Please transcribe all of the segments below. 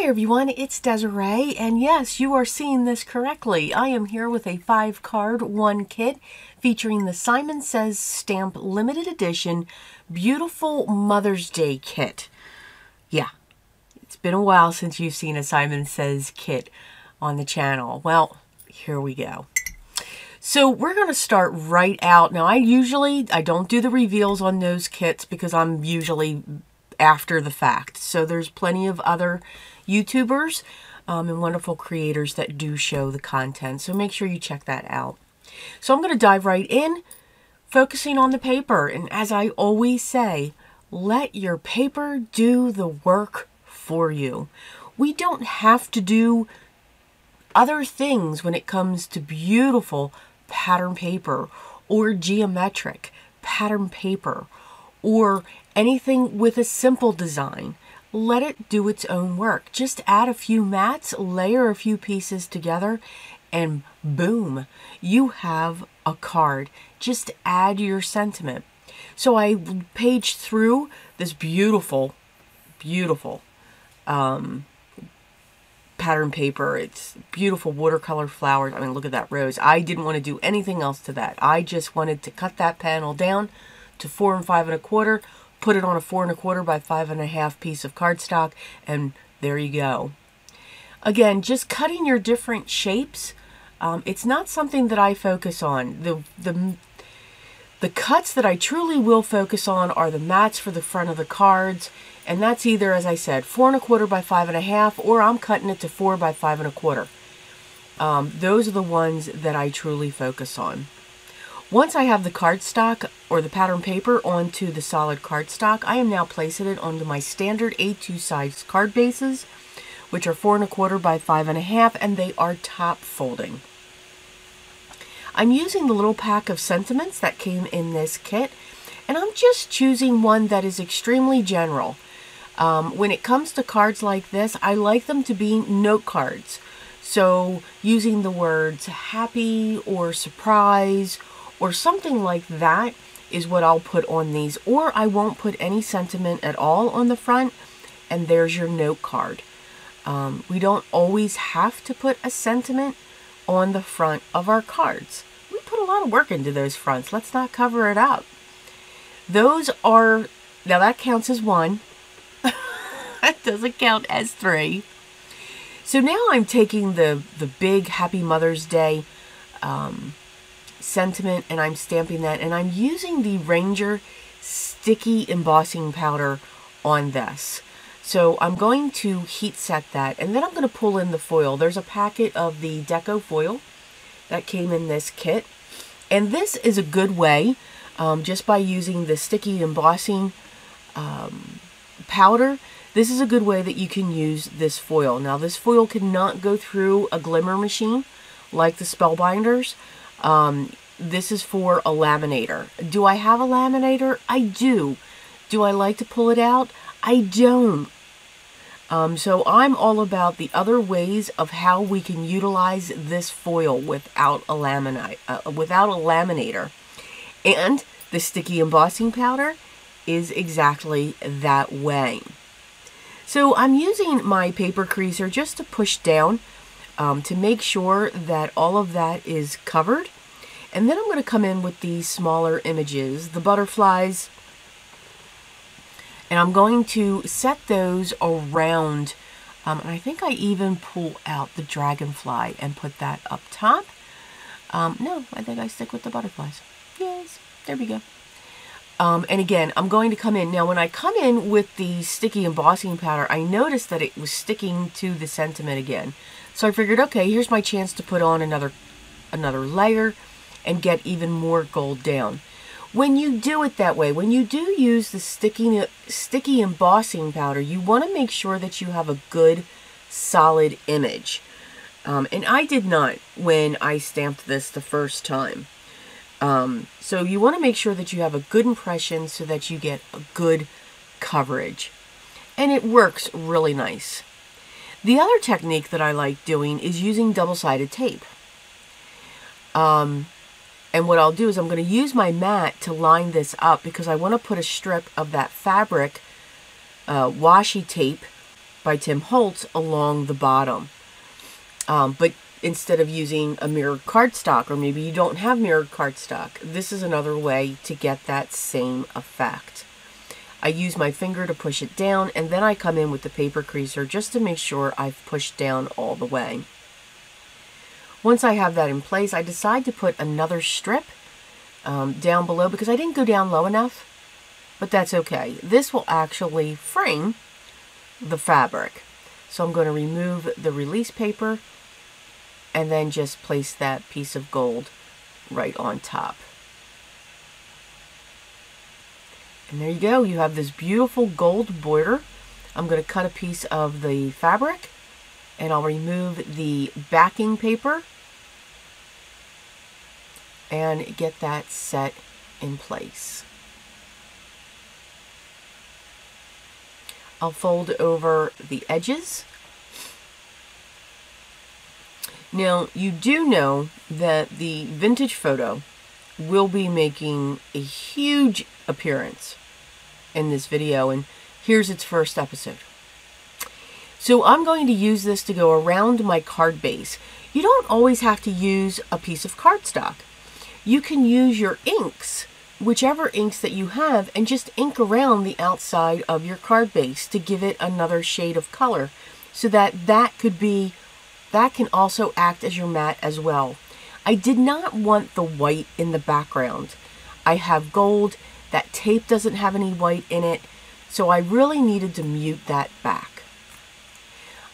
Hi everyone, it's Desiree, and yes, you are seeing this correctly. I am here with a 5-card 1 kit featuring the Simon Says Stamp Limited Edition Beautiful Mother's Day kit. Yeah, it's been a while since you've seen a Simon Says kit on the channel. Well, here we go. So we're going to start right out. Now, I don't do the reveals on those kits because I'm usually after the fact. So there's plenty of other YouTubers and wonderful creators that do show the content. So make sure you check that out. So I'm going to dive right in, focusing on the paper. And as I always say, let your paper do the work for you. We don't have to do other things when it comes to beautiful pattern paper or geometric pattern paper or anything with a simple design. Let it do its own work. Just add a few mats, layer a few pieces together, and boom, you have a card. Just add your sentiment. So I paged through this beautiful pattern paper. It's beautiful watercolor flowers. I mean, look at that rose. I didn't want to do anything else to that. I just wanted to cut that panel down to 4 5 1/4, put it on a 4 1/4 by 5 1/2 piece of cardstock, and there you go. Again, just cutting your different shapes. It's not something that I focus on. The cuts that I truly will focus on are the mats for the front of the cards, and that's either, as I said, 4 1/4 by 5 1/2, or I'm cutting it to 4 by 5 1/4. Those are the ones that I truly focus on. Once I have the cardstock or the pattern paper onto the solid cardstock, I am now placing it onto my standard A2 size card bases, which are 4 1/4 by 5 1/2, and they are top folding. I'm using the little pack of sentiments that came in this kit, and I'm just choosing one that is extremely general. When it comes to cards like this, I like them to be note cards. So using the words happy or surprise or something like that is what I'll put on these. Or I won't put any sentiment at all on the front, and there's your note card. We don't always have to put a sentiment on the front of our cards. We put a lot of work into those fronts. Let's not cover it up. Those are, now that counts as 1. That doesn't count as 3. So now I'm taking the big Happy Mother's Day sentiment, and I'm stamping that, and I'm using the Ranger sticky embossing powder on this. So I'm going to heat set that, and then I'm going to pull in the foil. There's a packet of the deco foil that came in this kit, and this is a good way, just by using the sticky embossing powder, this is a good way that you can use this foil. Now, this foil cannot go through a glimmer machine like the Spellbinders. This is for a laminator. Do I have a laminator? I do. Do I like to pull it out? I don't. So I'm all about the other ways of how we can utilize this foil without a laminator. And the sticky embossing powder is exactly that way. So I'm using my paper creaser just to push down to make sure that all of that is covered. And then I'm going to come in with these smaller images, the butterflies, and I'm going to set those around, and I think I even pull out the dragonfly and put that up top. No, I think I stick with the butterflies. Yes, there we go. And again, I'm going to come in. Now, when I come in with the sticky embossing powder, I noticed that it was sticking to the sentiment again. So I figured, okay, here's my chance to put on another layer and get even more gold down. When you do it that way, when you do use the sticky embossing powder, you want to make sure that you have a good, solid image. And I did not when I stamped this the first time. So you want to make sure that you have a good impression so that you get a good coverage. And it works really nice. The other technique that I like doing is using double-sided tape. And what I'll do is I'm going to use my mat to line this up because I want to put a strip of that fabric washi tape by Tim Holtz along the bottom. But instead of using a mirrored cardstock, or maybe you don't have mirrored cardstock, this is another way to get that same effect. I use my finger to push it down, and then I come in with the paper creaser just to make sure I've pushed down all the way. Once I have that in place, I decide to put another strip down below because I didn't go down low enough, but that's okay. This will actually frame the fabric. So I'm going to remove the release paper and then just place that piece of gold right on top. And there you go. You have this beautiful gold border. I'm going to cut a piece of the fabric and I'll remove the backing paper and get that set in place. I'll fold over the edges. Now, you do know that the vintage photo will be making a huge appearance in this video, and here's its first episode. So I'm going to use this to go around my card base. You don't always have to use a piece of cardstock. You can use your inks, whichever inks that you have, and just ink around the outside of your card base to give it another shade of color, so that that can also act as your mat as well. I did not want the white in the background. I have gold. That tape doesn't have any white in it, so I really needed to mute that back.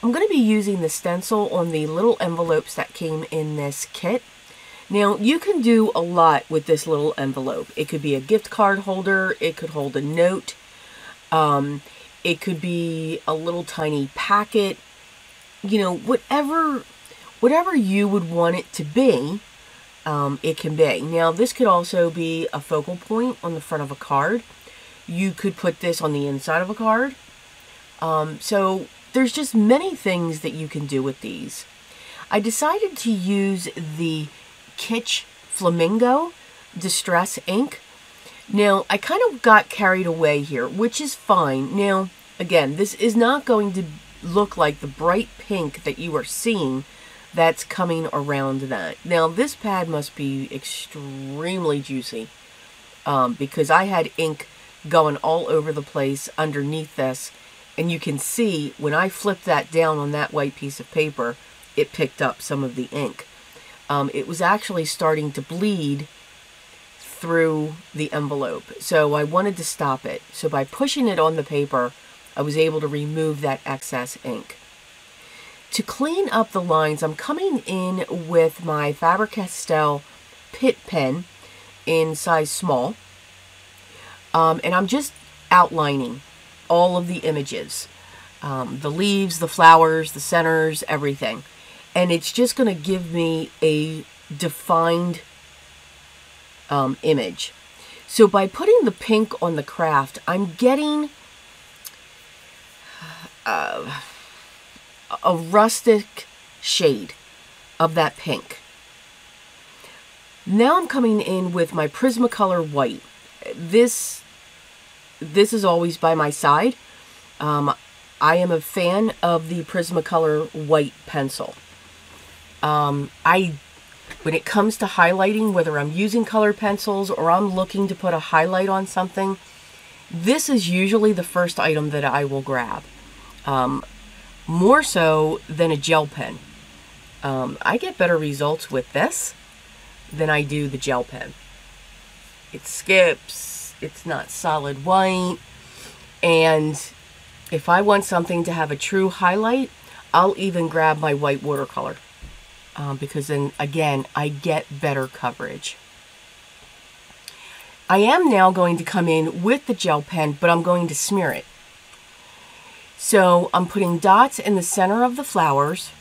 I'm going to be using the stencil on the little envelopes that came in this kit. Now, you can do a lot with this little envelope. It could be a gift card holder. It could hold a note. It could be a little tiny packet. You know, whatever you would want it to be, it can be. Now, this could also be a focal point on the front of a card. You could put this on the inside of a card. So there's just many things that you can do with these. I decided to use the Kitsch Flamingo Distress ink. Now, I kind of got carried away here, which is fine. Now, again, this is not going to look like the bright pink that you are seeing that's coming around that. Now, this pad must be extremely juicy because I had ink going all over the place underneath this, and you can see when I flipped that down on that white piece of paper, it picked up some of the ink. It was actually starting to bleed through the envelope, so I wanted to stop it. So by pushing it on the paper, I was able to remove that excess ink. To clean up the lines, I'm coming in with my Faber-Castell Pitt pen in size small, and I'm just outlining all of the images, the leaves, the flowers, the centers, everything. And it's just going to give me a defined image. So by putting the pink on the craft, I'm getting a rustic shade of that pink. Now I'm coming in with my Prismacolor white. This is always by my side. I am a fan of the Prismacolor white pencil. When it comes to highlighting, whether I'm using colored pencils or I'm looking to put a highlight on something, this is usually the first item that I will grab. More so than a gel pen. I get better results with this than I do the gel pen. It skips, it's not solid white, and if I want something to have a true highlight, I'll even grab my white watercolor. Because then, again, I get better coverage. I am now going to come in with the gel pen, but I'm going to smear it. So I'm putting dots in the center of the flowers,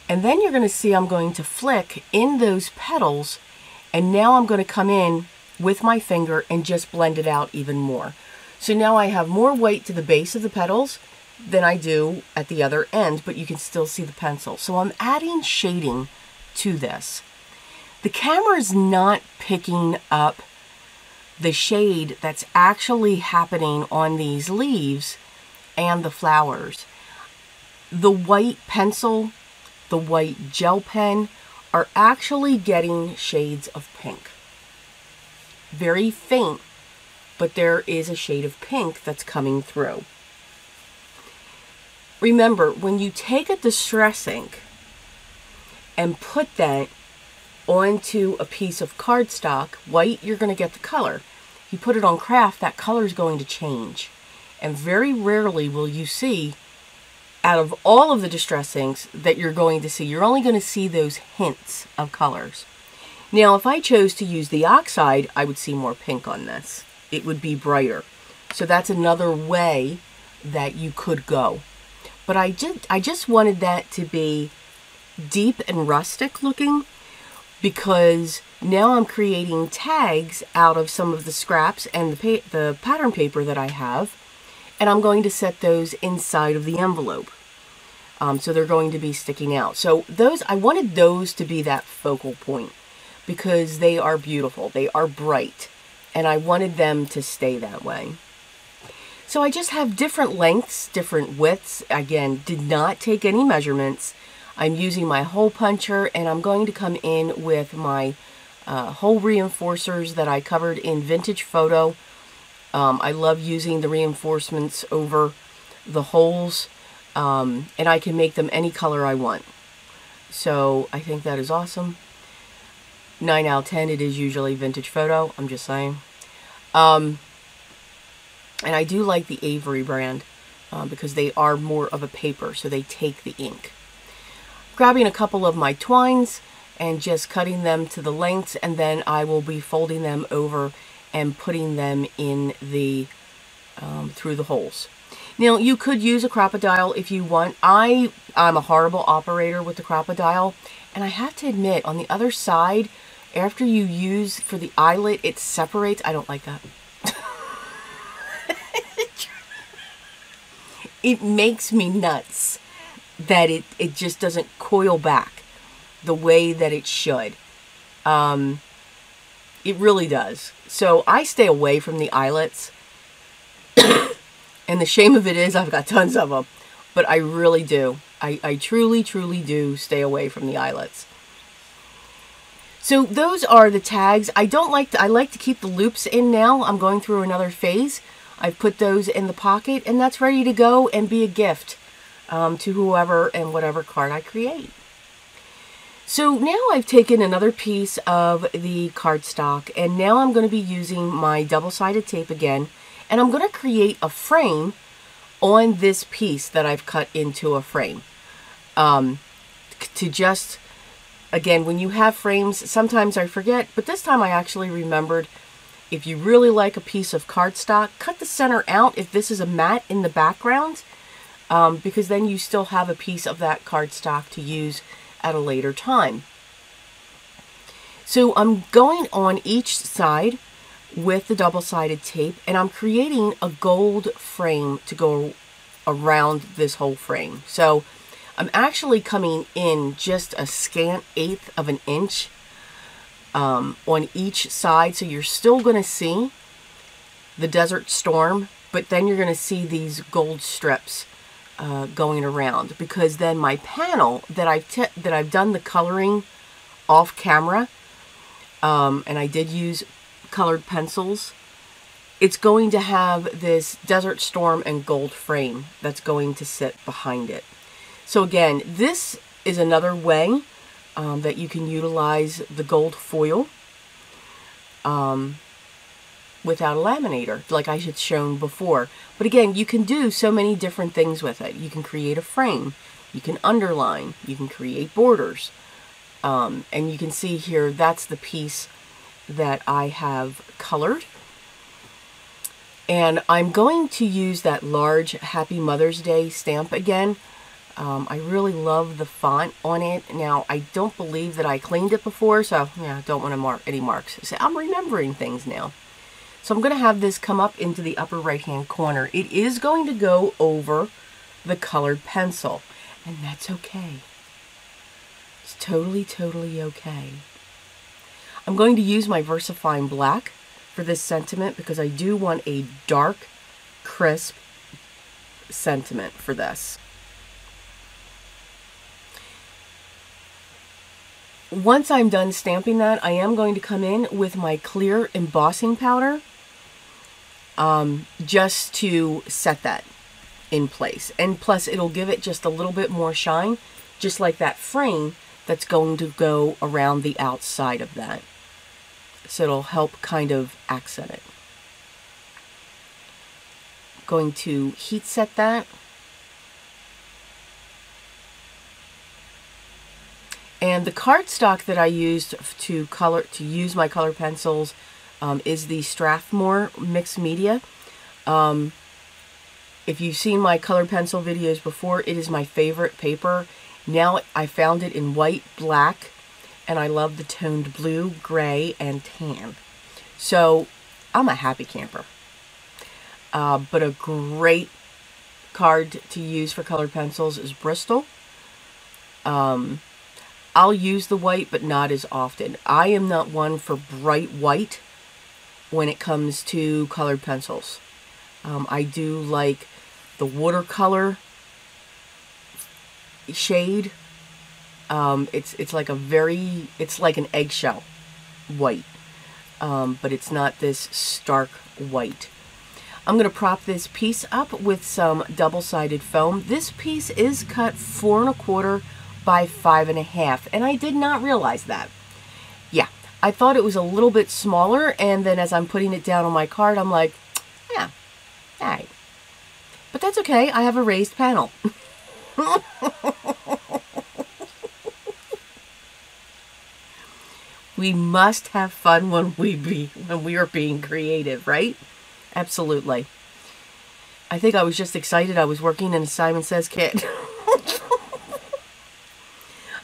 and then you're going to see I'm going to flick in those petals, and now I'm going to come in with my finger and just blend it out even more. So now I have more white to the base of the petals than I do at the other end, but you can still see the pencil. So I'm adding shading to this. The camera is not picking up the shade that's actually happening on these leaves and the flowers. the white pencil, the white gel pen are actually getting shades of pink. Very faint, but there is a shade of pink that's coming through. Remember, when you take a distress ink and put that onto a piece of cardstock, white, you're going to get the color. You put it on craft, that color is going to change. And very rarely will you see, out of all of the distress inks that you're going to see, you're only going to see those hints of colors. Now, if I chose to use the oxide, I would see more pink on this. It would be brighter. So that's another way that you could go. But I just wanted that to be deep and rustic looking, because now I'm creating tags out of some of the scraps and the pattern paper that I have, and I'm going to set those inside of the envelope. So they're going to be sticking out. So those, I wanted those to be that focal point because they are beautiful. They are bright, and I wanted them to stay that way. So I just have different lengths, different widths. Again, did not take any measurements. I'm using my hole puncher, and I'm going to come in with my hole reinforcers that I covered in Vintage Photo. I love using the reinforcements over the holes, and I can make them any color I want. So I think that is awesome. 9 out of 10, it is usually Vintage Photo, I'm just saying. And I do like the Avery brand because they are more of a paper, so they take the ink. Grabbing a couple of my twines and just cutting them to the lengths, and then I will be folding them over and putting them in the through the holes. Now, you could use a crocodile if you want. I'm a horrible operator with the crocodile, and I have to admit, on the other side, after you use for the eyelet, it separates. I don't like that. It makes me nuts that it just doesn't coil back the way that it should. It really does. So I stay away from the eyelets. And the shame of it is I've got tons of them. But I really do. I truly, truly do stay away from the eyelets. So those are the tags. I like to keep the loops in now. I'm going through another phase. I've put those in the pocket, and that's ready to go and be a gift to whoever and whatever card I create. So now I've taken another piece of the cardstock, and now I'm going to be using my double-sided tape again, and I'm going to create a frame on this piece that I've cut into a frame. To just, again, when you have frames, sometimes I forget, but this time I actually remembered. If you really like a piece of cardstock, cut the center out if this is a mat in the background, because then you still have a piece of that cardstock to use at a later time. So I'm going on each side with the double-sided tape, and I'm creating a gold frame to go around this whole frame. So I'm actually coming in just a scant 1/8 of an inch on each side, so you're still going to see the Desert Storm, but then you're going to see these gold strips going around, because then my panel that I've done the coloring off camera, and I did use colored pencils, it's going to have this Desert Storm and gold frame that's going to sit behind it. So again, this is another way that you can utilize the gold foil without a laminator, like I had shown before. But again, you can do so many different things with it. You can create a frame, you can underline, you can create borders. And you can see here, that's the piece that I have colored. And I'm going to use that large Happy Mother's Day stamp again. I really love the font on it. Now, I don't believe that I cleaned it before, so yeah, I don't want to mark any marks. So I'm remembering things now. So I'm going to have this come up into the upper right-hand corner. It is going to go over the colored pencil, and that's okay. It's totally, totally okay. I'm going to use my VersaFine Black for this sentiment because I do want a dark, crisp sentiment for this. once I'm done stamping that, I am going to come in with my clear embossing powder just to set that in place. And plus, it'll give it just a little bit more shine, just like that frame that's going to go around the outside of that. So it'll help kind of accent it. Going to heat set that. And the cardstock that I used to use my color pencils is the Strathmore mixed media. If you've seen my color pencil videos before, it is my favorite paper. Now I found it in white, black, and I love the toned blue, gray, and tan. So I'm a happy camper. But a great card to use for colored pencils is Bristol. I'll use the white, but not as often. I am not one for bright white when it comes to colored pencils. I do like the watercolor shade. It's like it's like an eggshell white, but it's not this stark white. I'm going to prop this piece up with some double-sided foam. This piece is cut 4 1/4 by 5 1/2, and I did not realize that. Yeah, I thought it was a little bit smaller, and then as I'm putting it down on my card, I'm like, yeah, all right. But that's okay, I have a raised panel. We must have fun when we are being creative, right? Absolutely. I think I was just excited I was working in a Simon Says kit.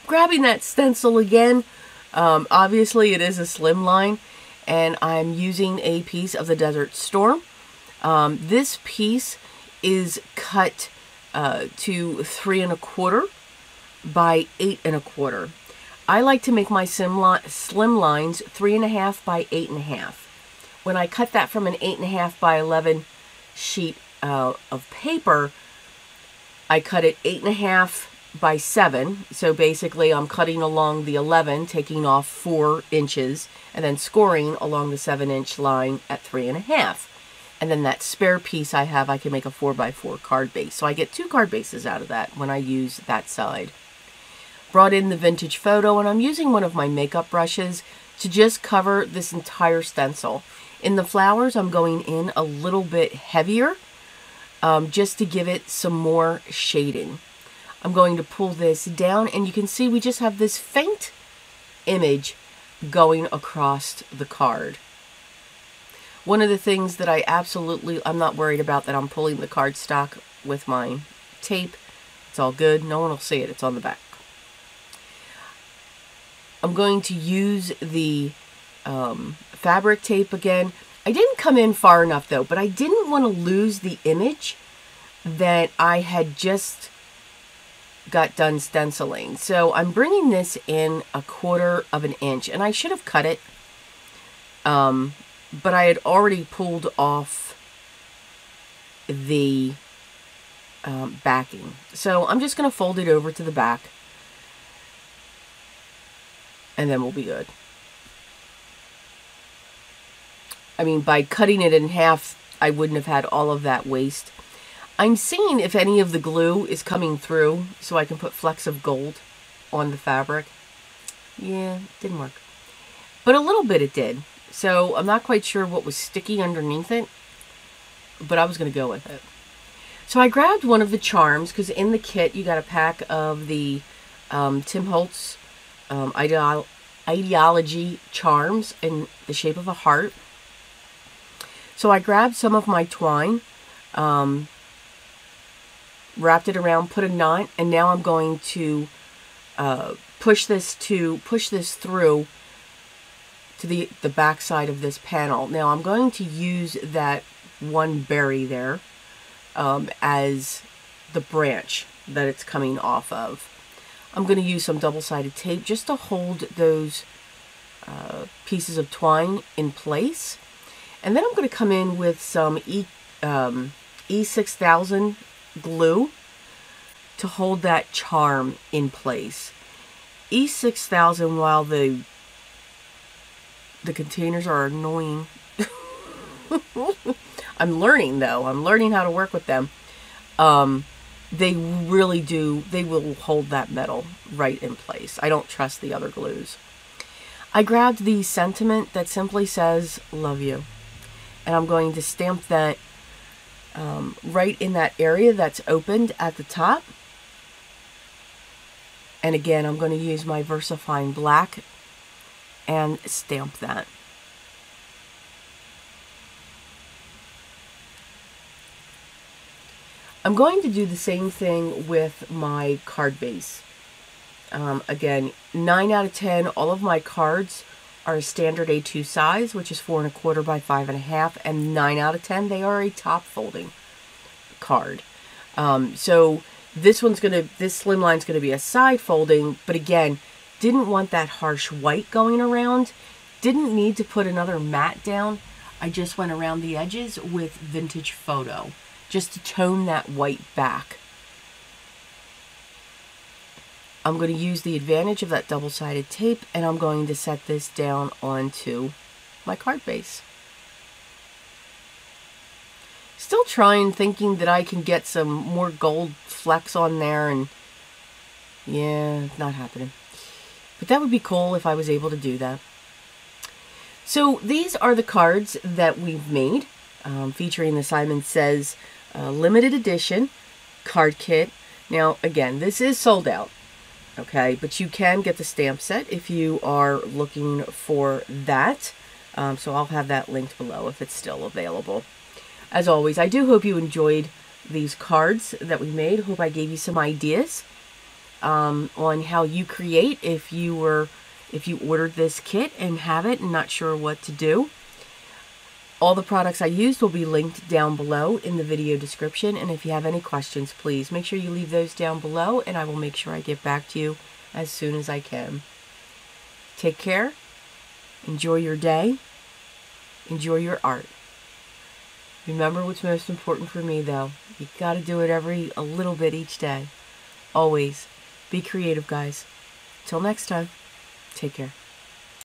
Grabbing that stencil again. Obviously it is a slim line, and I'm using a piece of the Desert Storm. This piece is cut to 3 1/4 by 8 1/4. I like to make my slim lines 3 1/2 by 8 1/2. When I cut that from an 8 1/2 by 11 sheet of paper, I cut it 8 1/2 by 7. So basically I'm cutting along the 11, taking off 4 inches, and then scoring along the 7-inch line at 3 1/2. And then that spare piece I have, I can make a 4x4 card base. So I get 2 card bases out of that when I use that side. Brought in the vintage photo, and I'm using one of my makeup brushes to just cover this entire stencil. In the flowers, I'm going in a little bit heavier, just to give it some more shading. I'm going to pull this down, and you can see we just have this faint image going across the card. One of the things that I'm not worried about, that I'm pulling the cardstock with my tape. It's all good. No one will see it. It's on the back. I'm going to use the fabric tape again. I didn't come in far enough though, but I didn't want to lose the image that I had just got done stenciling. So I'm bringing this in 1/4 of an inch, and I should have cut it, but I had already pulled off the backing. So I'm just going to fold it over to the back, and then we'll be good. I mean, by cutting it in half, I wouldn't have had all of that waste. I'm seeing if any of the glue is coming through so I can put flecks of gold on the fabric. Yeah, didn't work. But a little bit it did. So I'm not quite sure what was sticky underneath it, but I was going to go with it. So I grabbed one of the charms, because in the kit you got a pack of the Tim Holtz Ideology charms in the shape of a heart. So I grabbed some of my twine, wrapped it around, put a knot, and now I'm going to push this through to the back side of this panel. Now I'm going to use that one berry there as the branch that it's coming off of. I'm going to use some double-sided tape just to hold those pieces of twine in place. And then I'm going to come in with some E6000 glue to hold that charm in place. E6000, while the containers are annoying, I'm learning though. I'm learning how to work with them. They really do. They will hold that metal right in place. I don't trust the other glues. I grabbed the sentiment that simply says, love you. And I'm going to stamp that right in that area that's opened at the top. And again, I'm going to use my VersaFine black and stamp that. I'm going to do the same thing with my card base. Again, 9 out of 10, all of my cards are a standard A2 size, which is 4 1/4 by 5 1/2, and 9 out of 10, they are a top folding card. So this slimline's gonna be a side folding, but again, didn't want that harsh white going around. Didn't need to put another mat down. I just went around the edges with Vintage Photo, just to tone that white back. I'm going to use the advantage of that double-sided tape, and I'm going to set this down onto my card base. Still trying, thinking that I can get some more gold flecks on there, and yeah, not happening. But that would be cool if I was able to do that. So these are the cards that we've made, featuring the Simon Says limited edition card kit. Now, again, this is sold out. Okay, but you can get the stamp set if you are looking for that. So I'll have that linked below if it's still available. As always, I do hope you enjoyed these cards that we made. Hope I gave you some ideas on how you create if you ordered this kit and have it and not sure what to do. All the products I used will be linked down below in the video description, and if you have any questions, please make sure you leave those down below, and I will make sure I get back to you as soon as I can. Take care. Enjoy your day. Enjoy your art. Remember what's most important for me, though. You got to do it a little bit each day. Always. Be creative, guys. Till next time. Take care.